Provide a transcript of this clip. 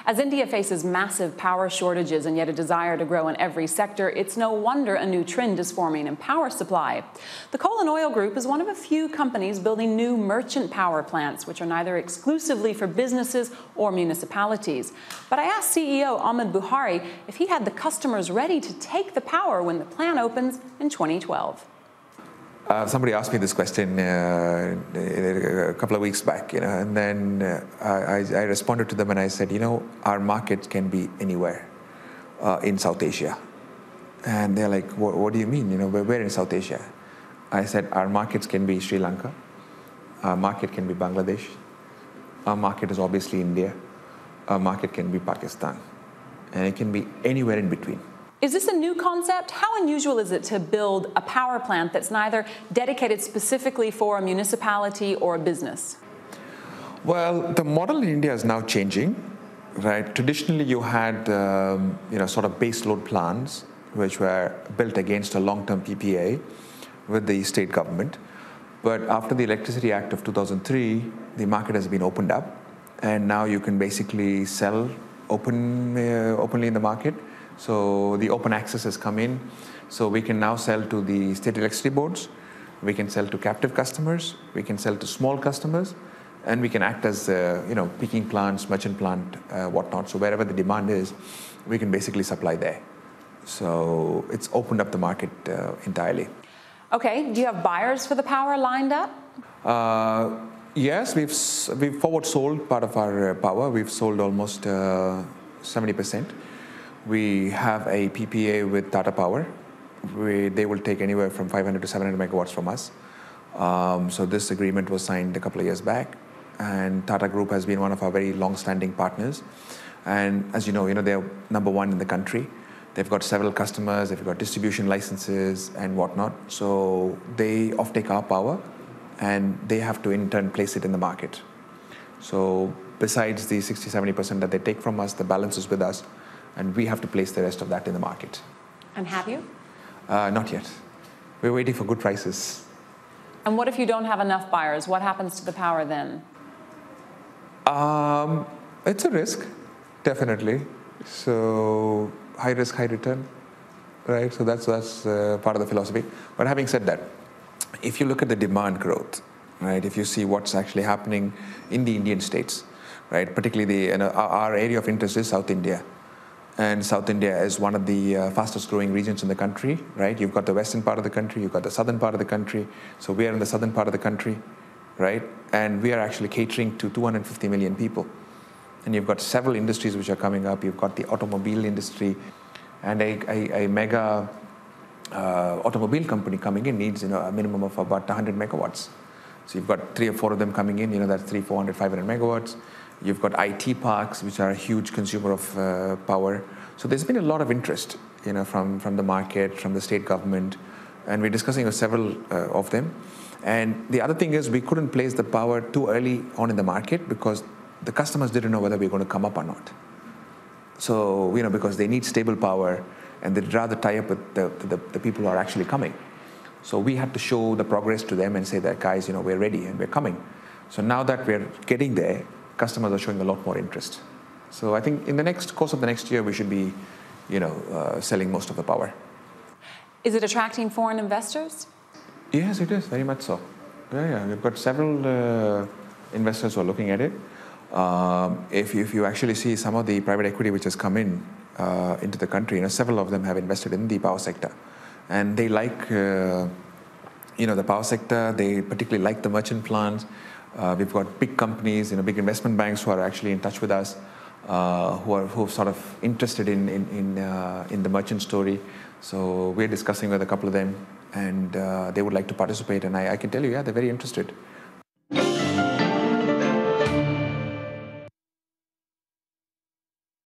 As India faces massive power shortages and yet a desire to grow in every sector, it's no wonder a new trend is forming in power supply. The Coal and Oil Group is one of a few companies building new merchant power plants, which are neither exclusively for businesses or municipalities. But I asked CEO Ahmed Buhari if he had the customers ready to take the power when the plant opens in 2012. Somebody asked me this question a couple of weeks back, and then I responded to them and I said, our market can be anywhere in South Asia. And they're like, what do you mean? Where in South Asia? I said, our markets can be Sri Lanka, our market can be Bangladesh, our market is obviously India, our market can be Pakistan, and it can be anywhere in between. Is this a new concept? How unusual is it to build a power plant that's neither dedicated specifically for a municipality or a business? Well, the model in India is now changing, right? Traditionally, you had, sort of base load plants, which were built against a long-term PPA with the state government. But after the Electricity Act of 2003, the market has been opened up, and now you can basically sell openly in the market. So the open access has come in. So we can now sell to the state electricity boards, we can sell to captive customers, we can sell to small customers, and we can act as, peaking plants, merchant plant, whatnot. So wherever the demand is, we can basically supply there. So it's opened up the market entirely. Okay, do you have buyers for the power lined up? Yes, we've forward sold part of our power. We've sold almost 70%. We have a PPA with Tata Power. They will take anywhere from 500 to 700 megawatts from us. So this agreement was signed a couple of years back, and Tata Group has been one of our very long-standing partners. And as you know, they're number one in the country. They've got several customers, they've got distribution licenses and whatnot. So they offtake our power, and they have to in turn place it in the market. So besides the 60-70% that they take from us, the balance is with us, and we have to place the rest of that in the market. And have you? Not yet. We're waiting for good prices. And what if you don't have enough buyers? What happens to the power then? It's a risk, definitely. So high risk, high return, right? So that's part of the philosophy. But having said that, if you look at the demand growth, right, if you see what's actually happening in the Indian states, right, particularly our area of interest is South India. And South India is one of the fastest growing regions in the country, right? You've got the western part of the country, you've got the southern part of the country. So we are in the southern part of the country, right? And we are actually catering to 250 million people. And you've got several industries which are coming up. You've got the automobile industry, and a mega automobile company coming in needs a minimum of about 100 megawatts. So you've got 3 or 4 of them coming in, that's 300, 400, 500 megawatts. You've got IT parks, which are a huge consumer of power. So there's been a lot of interest, from the market, from the state government, and we're discussing with several of them. And the other thing is we couldn't place the power too early on in the market because the customers didn't know whether we were going to come up or not. So, because they need stable power, and they'd rather tie up with the people who are actually coming. So we had to show the progress to them and say that, guys, we're ready and we're coming. So now that we're getting there, customers are showing a lot more interest. So I think in the course of the next year, we should be, selling most of the power. Is it attracting foreign investors? Yes, it is, very much so. Yeah. We've got several investors who are looking at it. If you actually see some of the private equity which has come into the country, several of them have invested in the power sector. And they like, the power sector. They particularly like the merchant plants. We've got big companies, big investment banks who are actually in touch with us, who are sort of interested in the merchant story. So we're discussing with a couple of them, and they would like to participate. And I can tell you, they're very interested.